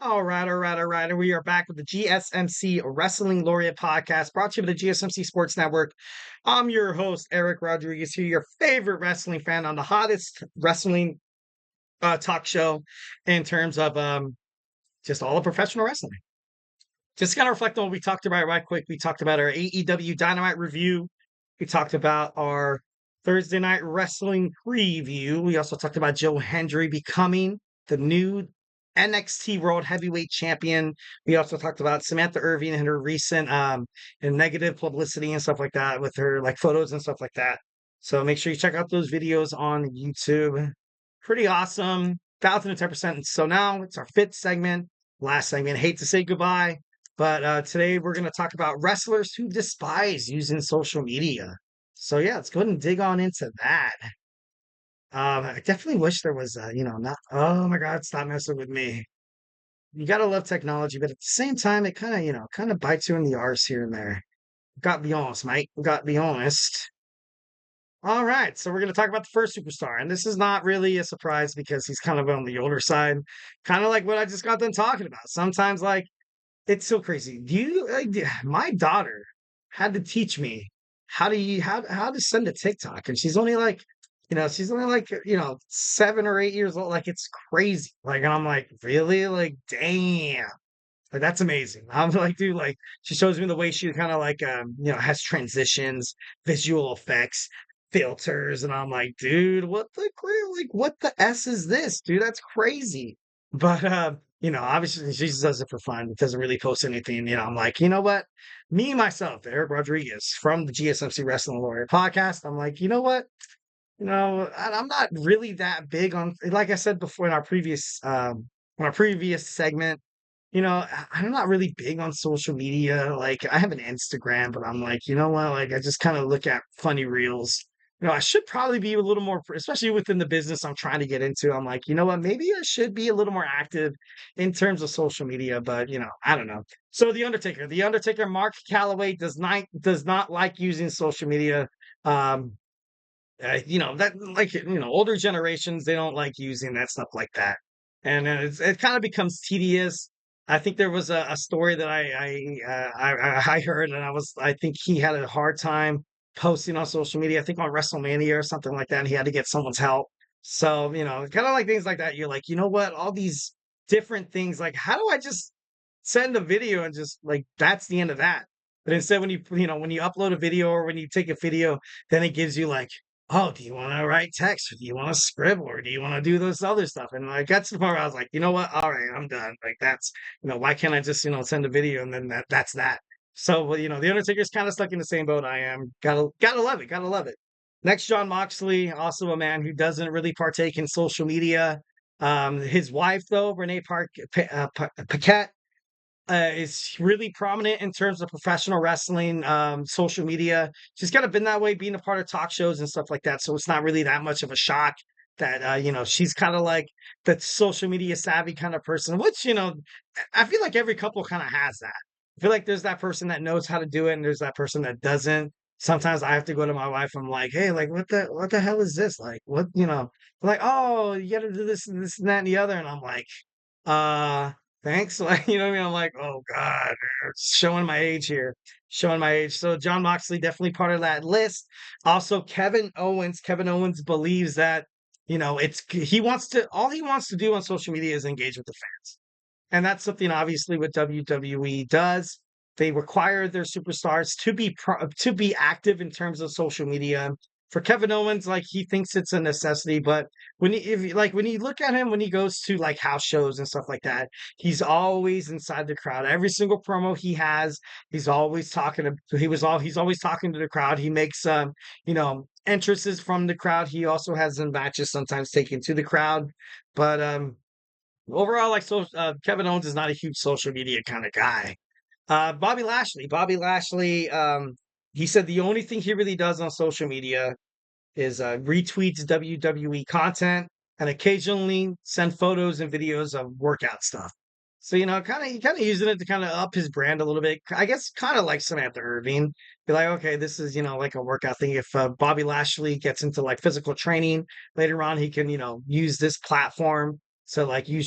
All right. And we are back with the GSMC Wrestling Laureate podcast brought to you by the GSMC Sports Network. I'm your host, Eric Rodriguez, here, your favorite wrestling fan on the hottest wrestling talk show in terms of just all of professional wrestling. Just kind of reflect on what we talked about right quick. We talked about our AEW Dynamite review. We talked about our Thursday night wrestling preview. We also talked about Joe Hendry becoming the new NXT World Heavyweight Champion. We also talked about Samantha Irving and her recent and negative publicity and stuff like that with her like photos and stuff like that. So make sure you check out those videos on YouTube. Pretty awesome. 1,010%. So now it's our fifth segment, last segment. Hate to say goodbye. But today we're going to talk about wrestlers who despise using social media. So yeah, let's go ahead and dig on into that. I definitely wish there was, not. Oh my God, stop messing with me. You gotta love technology, but at the same time, it kind of, kind of bites you in the arse here and there. Got to be honest, mate. Got to be honest. All right, so we're going to talk about the first superstar, and this is not really a surprise because he's kind of on the older side, kind of like what I just got done talking about. Sometimes, like it's so crazy. My daughter had to teach me how to send a TikTok, and she's only like 7 or 8 years old. Like it's crazy. Like, and I'm like, really? Like, damn. Like that's amazing. I'm like, dude, like she shows me the way she kind of like has transitions, visual effects, filters, and I'm like, dude, what the S is this, dude? That's crazy. But obviously she just does it for fun. Doesn't really post anything. I'm like, you know what? Me myself, Eric Rodriguez from the GSMC Wrestling Warrior podcast. I'm like, you know what? I'm not really that big on, like I said before in our previous segment. I'm not really big on social media. Like, I have an Instagram, but I'm like, you know what? Like, I just kind of look at funny reels. I should probably be a little more, especially within the business I'm trying to get into. I'm like, you know what? Maybe I should be a little more active in terms of social media, but I don't know. So the Undertaker, Mark Calloway does not like using social media. Um, that like older generations they don't like using that stuff like that, and it kind of becomes tedious. I think there was a story that I heard, and I think he had a hard time posting on social media. I think on WrestleMania or something like that, and he had to get someone's help. So kind of like things like that. You're like, you know what? All these different things. Like, how do I just send a video and just like that's the end of that? But instead, when you upload a video or when you take a video, then it gives you like, oh, do you want to write text or do you want to scribble or do you want to do this other stuff? And I got to the point where I was like, you know what? All right, I'm done. Like that's, why can't I just, send a video and then that's that. So, well, the Undertaker's kind of stuck in the same boat I am. Gotta love it. Gotta love it. Next, John Moxley, also a man who doesn't really partake in social media. His wife, though, Renee Paquette, is really prominent in terms of professional wrestling, social media. She's kind of been that way, being a part of talk shows and stuff like that. So it's not really that much of a shock that she's kind of like the social media savvy kind of person. Which I feel like every couple kind of has that. I feel like there's that person that knows how to do it, and there's that person that doesn't. Sometimes I have to go to my wife. I'm like, hey, like what the hell is this? Like what like, oh, you got to do this and this and that and the other, and I'm like, uh thanks. Like, you know what I mean? I'm like, oh God, showing my age here. Showing my age. So John Moxley definitely part of that list. Also, Kevin Owens. Kevin Owens believes that, all he wants to do on social media is engage with the fans. And that's something obviously what WWE does. They require their superstars to be active in terms of social media. For Kevin Owens, like he thinks it's a necessity, but when you look at him when he goes to like house shows and stuff like that, he's always inside the crowd. Every single promo he has, he's always talking to he's always talking to the crowd. He makes entrances from the crowd. He also has some matches sometimes taken to the crowd. But overall, like Kevin Owens is not a huge social media kind of guy. Bobby Lashley. He said the only thing he really does on social media is retweets WWE content and occasionally send photos and videos of workout stuff. So kind of using it to kind of up his brand a little bit. I guess kind of like Samantha Irving. Be like, okay, this is like a workout thing. If Bobby Lashley gets into like physical training later on, he can use this platform to like use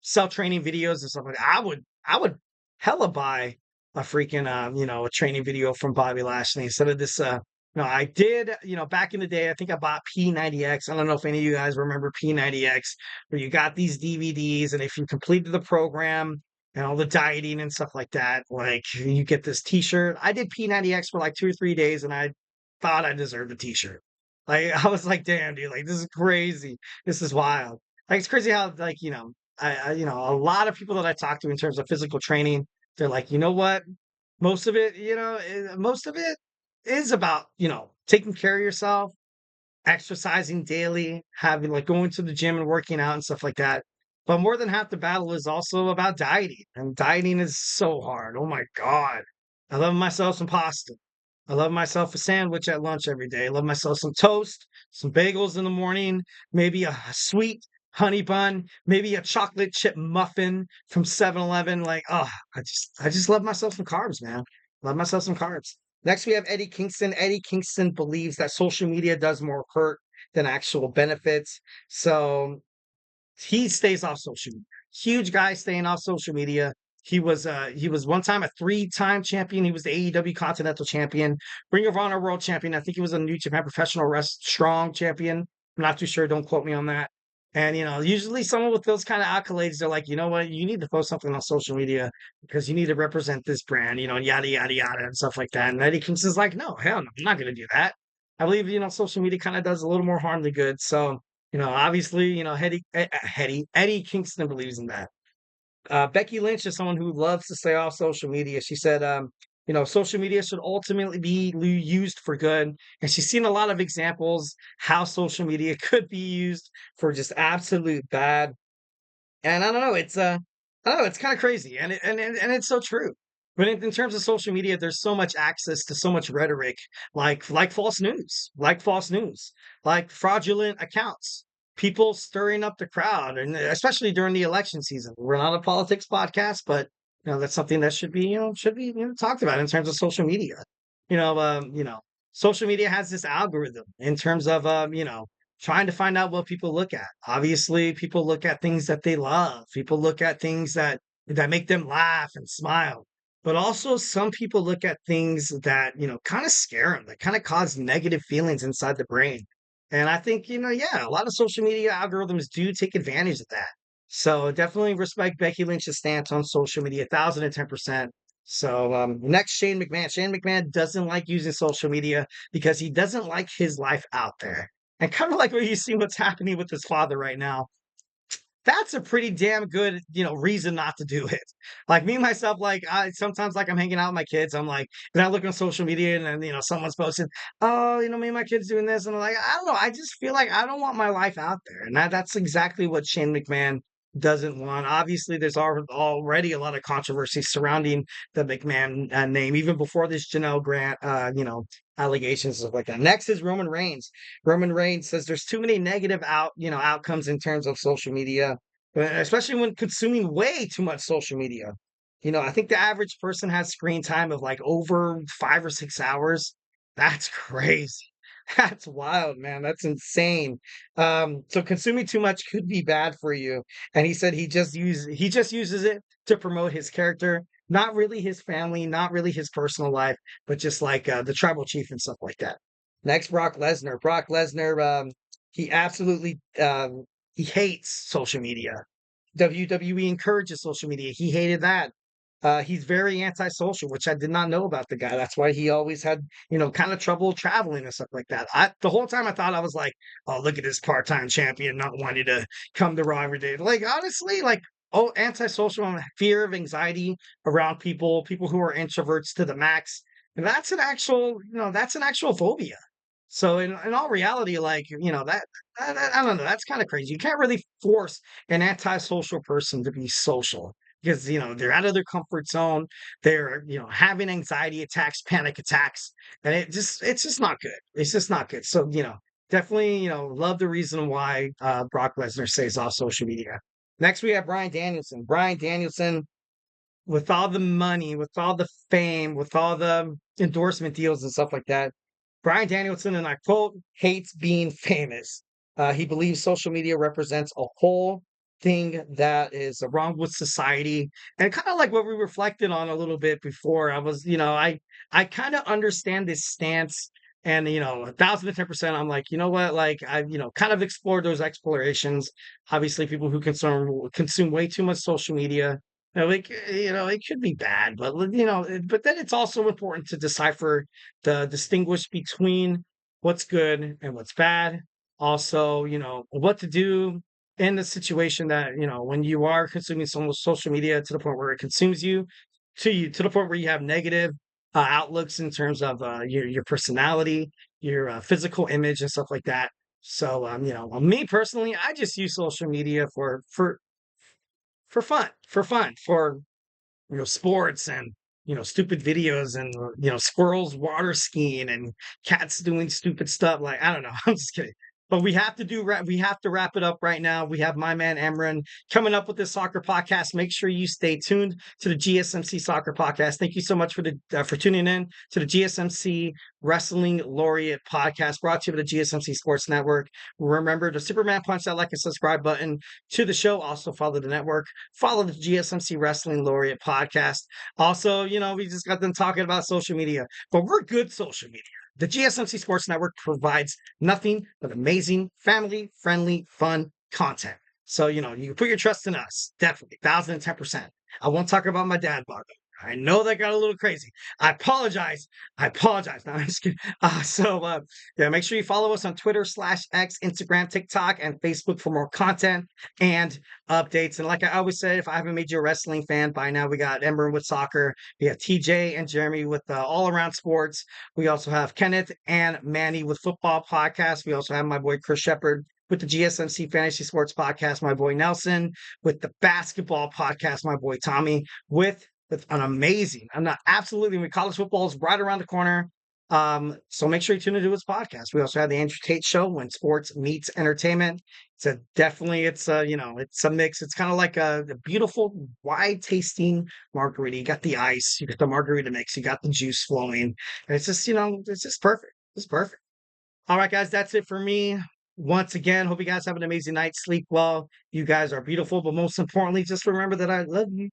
sell training videos and stuff like that. I would hella buy a freaking a training video from Bobby Lashley instead of this I did, back in the day, I think I bought P90X. I don't know if any of you guys remember P90X, where you got these DVDs, and if you completed the program and all the dieting and stuff like that, like you get this t-shirt. I did P90X for like 2 or 3 days, and I thought I deserved a t-shirt. Like I was like, damn, dude, like this is crazy. This is wild. Like it's crazy how like, a lot of people that I talk to in terms of physical training, they're like, you know what? Most of it is about, taking care of yourself, exercising daily, having like going to the gym and working out and stuff like that. But more than half the battle is also about dieting. And dieting is so hard. Oh my God. I love myself some pasta. I love myself a sandwich at lunch every day. I love myself some toast, some bagels in the morning, maybe a sweet honey bun, maybe a chocolate chip muffin from 7-Eleven. Like, oh, I just love myself some carbs, man. Love myself some carbs. Next, we have Eddie Kingston. Eddie Kingston believes that social media does more hurt than actual benefits. So he stays off social media. Huge guy staying off social media. He was one time a 3-time champion. He was the AEW Continental Champion, Ring of Honor World Champion. I think he was a New Japan Professional Strong Champion. I'm not too sure. Don't quote me on that. And usually someone with those kind of accolades, they're like, you know what, you need to post something on social media because you need to represent this brand, and yada yada yada and stuff like that. And Eddie Kingston's like, no, hell no, I'm not gonna do that. I believe social media kind of does a little more harm than good. So obviously, Eddie Kingston believes in that. Becky Lynch is someone who loves to stay off social media. She said, social media should ultimately be used for good. And she's seen a lot of examples how social media could be used for just absolute bad. And I don't know, I don't know, it's kind of crazy, and it's so true. But in terms of social media, there's so much access to so much rhetoric, like false news, like fraudulent accounts, people stirring up the crowd, and especially during the election season. We're not a politics podcast, but that's something that should be talked about in terms of social media. You know, um, you know, social media has this algorithm in terms of trying to find out what people look at. Obviously, people look at things that they love. People look at things that make them laugh and smile. But also some people look at things that, kind of scare them, that kind of cause negative feelings inside the brain. And I think, yeah, a lot of social media algorithms do take advantage of that. So definitely respect Becky Lynch's stance on social media, 1,010%. So next, Shane McMahon. Shane McMahon doesn't like using social media because he doesn't like his life out there. And kind of like what you see what's happening with his father right now, that's a pretty damn good, reason not to do it. Like me myself, like I sometimes like I'm hanging out with my kids. I'm like, and I look on social media and then, someone's posting, oh, me and my kids doing this. And I'm like, I don't know. I just feel like I don't want my life out there. And that's exactly what Shane McMahon doesn't want. Obviously, there's already a lot of controversy surrounding the McMahon name, even before this Janelle Grant, allegations and stuff like that. Next is Roman Reigns. Roman Reigns says there's too many negative outcomes in terms of social media, especially when consuming way too much social media. I think the average person has screen time of like over 5 or 6 hours. That's crazy. That's wild, man. That's insane. So consuming too much could be bad for you. And he said he just uses it to promote his character, not really his family, not really his personal life, but just like the tribal chief and stuff like that. Next, Brock Lesnar. Brock Lesnar, he absolutely he hates social media. WWE encourages social media. He hated that. He's very antisocial, which I did not know about the guy. That's why he always had, kind of trouble traveling and stuff like that. The whole time I thought I was like, oh, look at this part-time champion not wanting to come to Raw every day. Like honestly, like antisocial and fear of anxiety around people who are introverts to the max. And that's an actual phobia. So in all reality, like, I don't know, that's kind of crazy. You can't really force an antisocial person to be social because, they're out of their comfort zone. They're, having anxiety attacks, panic attacks, and it's just not good. It's just not good. So, definitely, love the reason why Brock Lesnar stays off social media. Next, we have Bryan Danielson. Bryan Danielson, with all the money, with all the fame, with all the endorsement deals and stuff like that, Bryan Danielson, and I quote, hates being famous. He believes social media represents a hole thing that is wrong with society, and kind of like what we reflected on a little bit before. I kind of understand this stance, and 1,010%. I'm like, you know what, like I kind of explored those explorations. Obviously, people who consume way too much social media. It could be bad, but but then it's also important to decipher, the distinguish between what's good and what's bad. Also, what to do in the situation that, when you are consuming so much social media to the point where it consumes you to the point where you have negative outlooks in terms of your personality, your physical image, and stuff like that. So, me personally, I just use social media for fun, for sports, and stupid videos, and squirrels water skiing, and cats doing stupid stuff. Like, I don't know. I'm just kidding. But we have to wrap it up right now. We have my man Emran coming up with this soccer podcast. Make sure you stay tuned to the GSMC Soccer Podcast. Thank you so much for tuning in to the GSMC Wrestling Laureate Podcast, brought to you by the GSMC Sports Network. Remember to Superman punch that like and subscribe button to the show. Also follow the network. Follow the GSMC Wrestling Laureate Podcast. Also, we just got them talking about social media, but we're good social media. The GSMC Sports Network provides nothing but amazing, family friendly, fun content. So, you can put your trust in us. Definitely, 1,010%. I won't talk about my dad blog. I know that got a little crazy. I apologize. I apologize. No, I'm just kidding. Yeah, make sure you follow us on Twitter/X, Instagram, TikTok, and Facebook for more content and updates. And like I always say, if I haven't made you a wrestling fan by now, we got Ember with soccer. We have TJ and Jeremy with all around sports. We also have Kenneth and Manny with football podcast. We also have my boy Chris Shepard with the GSMC Fantasy Sports Podcast, my boy Nelson with the basketball podcast, my boy Tommy with an amazing, I'm not absolutely, when college football is right around the corner. So make sure you tune into his podcast. We also have the Andrew Tate Show, when sports meets entertainment. It's a mix. It's kind of like a beautiful, wide tasting margarita. You got the ice, you got the margarita mix, you got the juice flowing. And it's just perfect. It's perfect. All right, guys, that's it for me. Once again, hope you guys have an amazing night. Sleep well. You guys are beautiful, but most importantly, just remember that I love you.